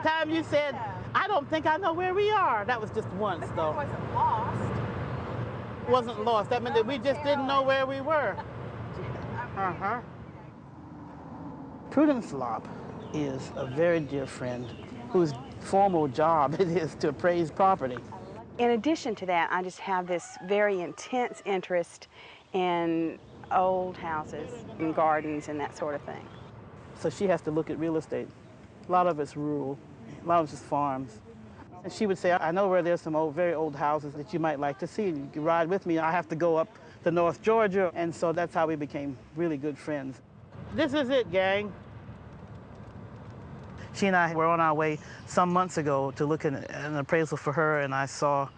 time you said, I don't think I know where we are. That was just once, though. It wasn't lost. It wasn't lost. That meant that we just didn't know where we were. Uh-huh. Prudence Lopp is a very dear friend whose formal job it is to appraise property. In addition to that, I just have this very intense interest in old houses and gardens and that sort of thing. So she has to look at real estate. A lot of it's rural, a lot of it's just farms. And she would say, I know where there's some very old houses that you might like to see. You can ride with me. I have to go up to North Georgia. And so that's how we became really good friends. This is it, gang. She and I were on our way some months ago to look at an appraisal for her, and I saw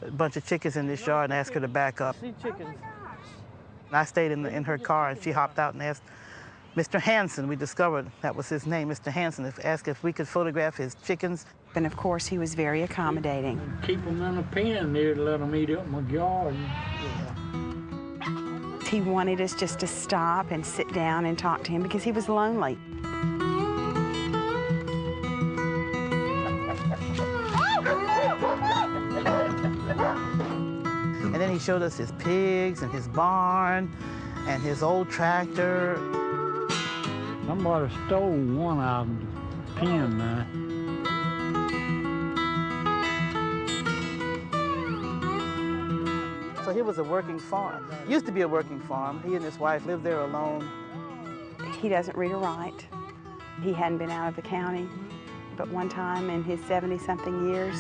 a bunch of chickens in this yard and asked her to back up. See chickens. And I stayed in her car, and she hopped out and asked Mr. Hansen. We discovered that was his name, Mr. Hansen, asked if we could photograph his chickens. And of course, he was very accommodating. Keep them in a pen there to let them eat up my garden. He wanted us just to stop and sit down and talk to him because he was lonely. And then he showed us his pigs and his barn and his old tractor. Somebody stole one out of the pen there. So he was a working farm. Used to be a working farm. He and his wife lived there alone. He doesn't read or write. He hadn't been out of the county, but one time in his 70-something years.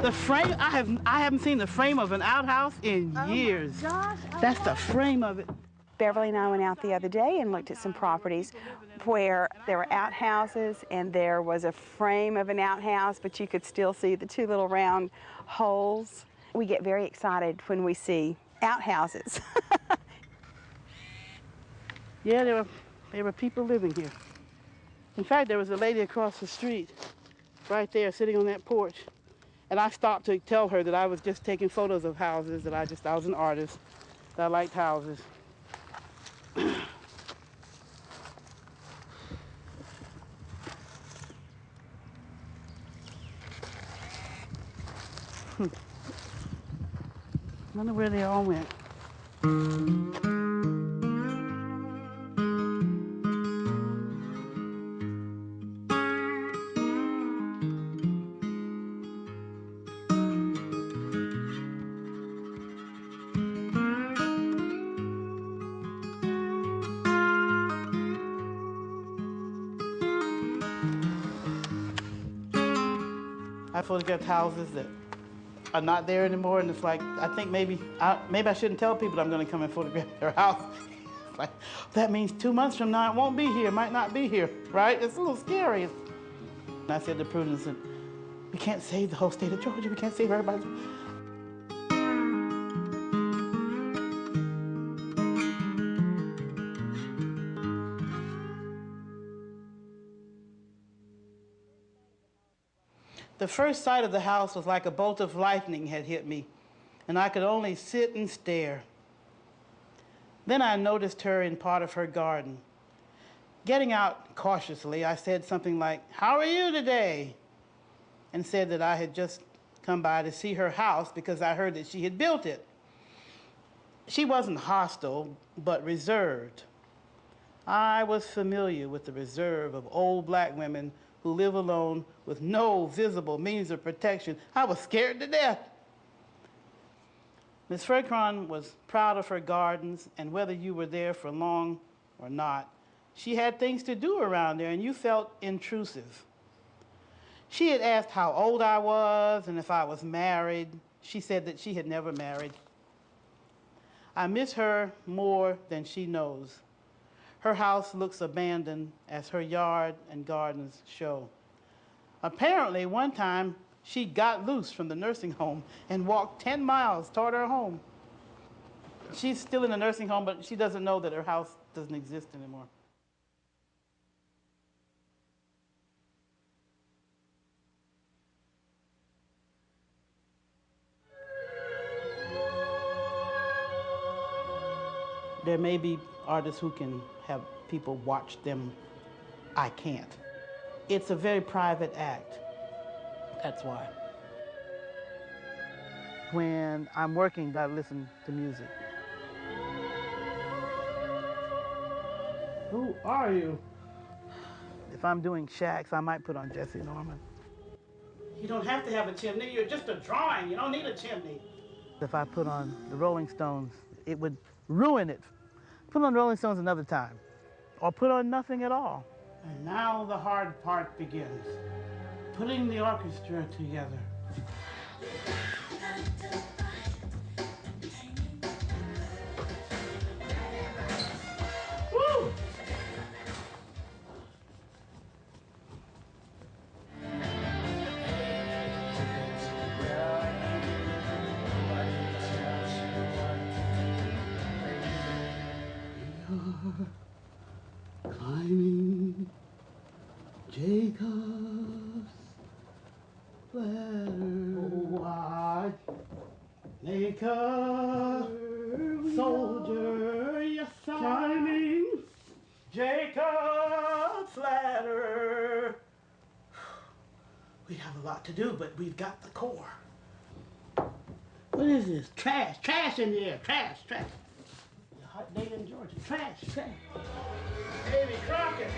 The frame, I haven't seen the frame of an outhouse in years. Oh my gosh. That's the frame of it. Beverly and I went out the other day and looked at some properties where there were outhouses and there was a frame of an outhouse, but you could still see the two little round holes. We get very excited when we see outhouses. Yeah, there were people living here. In fact, there was a lady across the street, right there, sitting on that porch. And I stopped to tell her that I was just taking photos of houses, that I was an artist, that I liked houses. Wonder where they all went. I photographed houses that are not there anymore, and it's like, I think maybe I shouldn't tell people I'm going to come and photograph their house. It's like, that means 2 months from now it won't be here, might not be here, right? It's a little scary. And I said to Prudence, we can't save the whole state of Georgia, we can't save everybody. The first sight of the house was like a bolt of lightning had hit me, and I could only sit and stare. Then I noticed her in part of her garden. Getting out cautiously, I said something like, "How are you today?" and said that I had just come by to see her house because I heard that she had built it. She wasn't hostile, but reserved. I was familiar with the reserve of old black women who live alone with no visible means of protection. I was scared to death. Miss Ferkron was proud of her gardens, and whether you were there for long or not, she had things to do around there, and you felt intrusive. She had asked how old I was and if I was married. She said that she had never married. I miss her more than she knows. Her house looks abandoned, as her yard and gardens show. Apparently, one time, she got loose from the nursing home and walked 10 miles toward her home. She's still in the nursing home, but she doesn't know that her house doesn't exist anymore. There may be artists who can have people watch them. I can't. It's a very private act. That's why. When I'm working, I listen to music. Who are you? If I'm doing shacks, I might put on Jesse Norman. You don't have to have a chimney. You're just a drawing. You don't need a chimney. If I put on the Rolling Stones, it would ruin it. Put on Rolling Stones another time, or put on nothing at all. And now the hard part begins, putting the orchestra together. Woo! Climbing Jacob's ladder. Oh, like a soldier, yes, climbing Jacob's ladder. We have a lot to do, but we've got the core. What is this? Trash, trash in the air, trash, trash. A hot day in Georgia, trash, trash. Davy Crockett.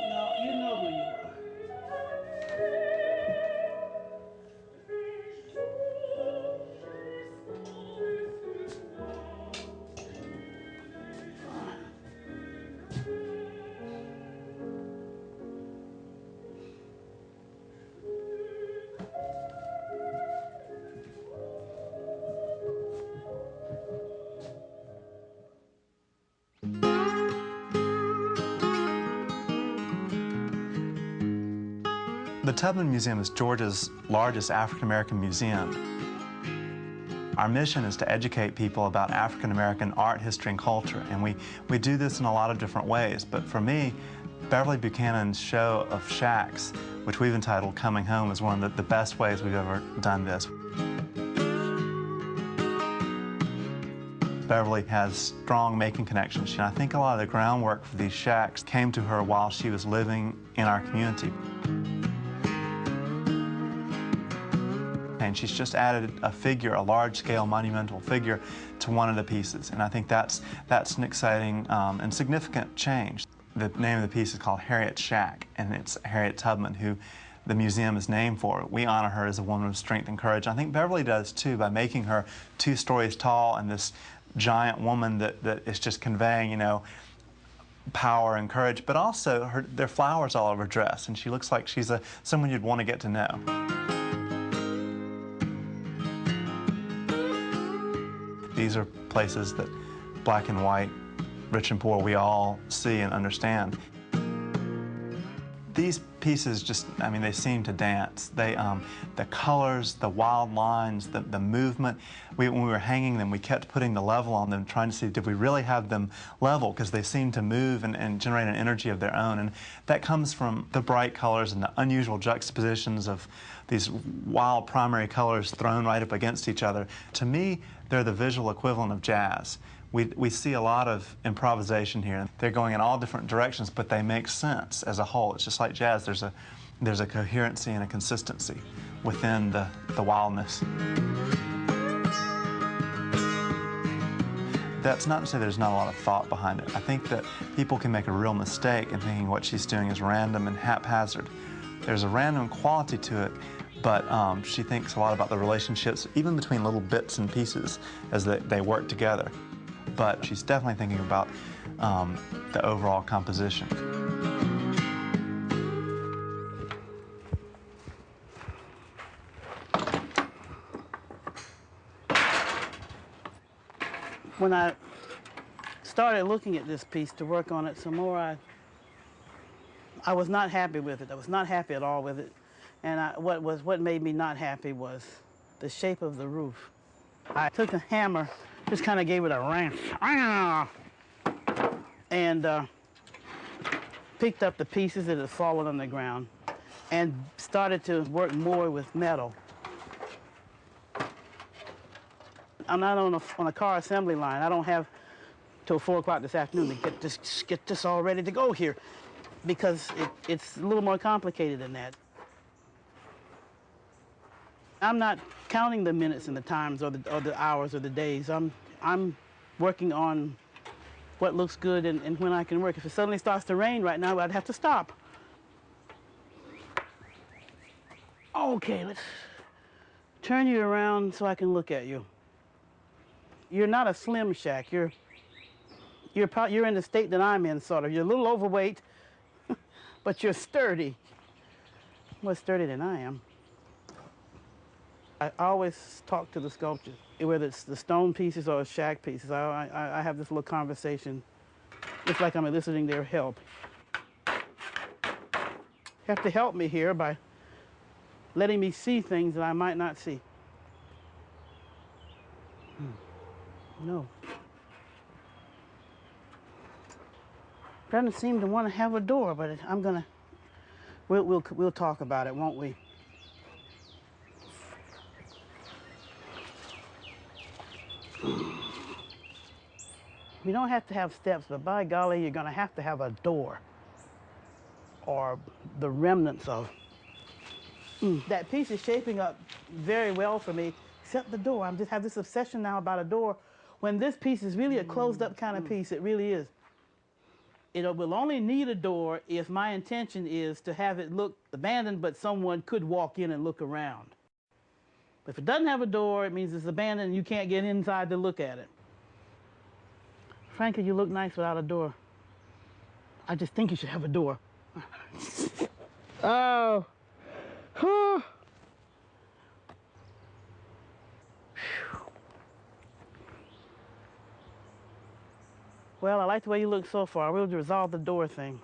No, you know who you are. The Tubman Museum is Georgia's largest African-American museum. Our mission is to educate people about African-American art, history, and culture, and we do this in a lot of different ways. But for me, Beverly Buchanan's show of shacks, which we've entitled Coming Home, is one of the best ways we've ever done this. Beverly has strong making connections, and I think a lot of the groundwork for these shacks came to her while she was living in our community. And she's just added a figure, a large-scale monumental figure, to one of the pieces. And I think that's an exciting and significant change. The name of the piece is called Harriet's Shack, and it's Harriet Tubman, who the museum is named for. We honor her as a woman of strength and courage. I think Beverly does, too, by making her 2 stories tall and this giant woman that is just conveying, you know, power and courage, but also there are flowers all over her dress, and she looks like she's someone you'd want to get to know. These are places that black and white, rich and poor, we all see and understand. These pieces just, I mean, they seem to dance. They, the colors, the wild lines, the movement. When we were hanging them, we kept putting the level on them, trying to see, did we really have them level? Because they seem to move and generate an energy of their own. And that comes from the bright colors and the unusual juxtapositions of these wild primary colors thrown right up against each other. To me, they're the visual equivalent of jazz. We see a lot of improvisation here. They're going in all different directions, but they make sense as a whole. It's just like jazz. There's a coherency and a consistency within the wildness. That's not to say there's not a lot of thought behind it. I think that people can make a real mistake in thinking what she's doing is random and haphazard. There's a random quality to it, But she thinks a lot about the relationships, even between little bits and pieces, as they work together. But she's definitely thinking about the overall composition. When I started looking at this piece to work on it some more, I was not happy with it. I was not happy at all with it. And what made me not happy was the shape of the roof. I took a hammer, just kind of gave it a wrench, and picked up the pieces that had fallen on the ground and started to work more with metal. I'm not on a car assembly line. I don't have till 4 o'clock this afternoon to get this all ready to go here, because it's a little more complicated than that. I'm not counting the minutes and the times or the hours or the days. I'm working on what looks good and when I can work. If it suddenly starts to rain right now, I'd have to stop. Okay, let's turn you around so I can look at you. You're not a slim shack. You're in the state that I'm in, sort of. You're a little overweight, but you're sturdy. More sturdy than I am. I always talk to the sculptures, whether it's the stone pieces or shack pieces. I have this little conversation. It's like I'm eliciting their help. You have to help me here by letting me see things that I might not see. No. Doesn't seem to want to have a door, but we'll talk about it, won't we? You don't have to have steps, but by golly, you're going to have a door, or the remnants of. That piece is shaping up very well for me, except the door. I just have this obsession now about a door, when this piece is really a closed-up kind of piece. It really is. It will only need a door if my intention is to have it look abandoned, but someone could walk in and look around. But if it doesn't have a door, it means it's abandoned and you can't get inside to look at it. Frankly, you look nice without a door. I just think you should have a door. Oh. Whew. Well, I like the way you look so far. We'll resolve the door thing.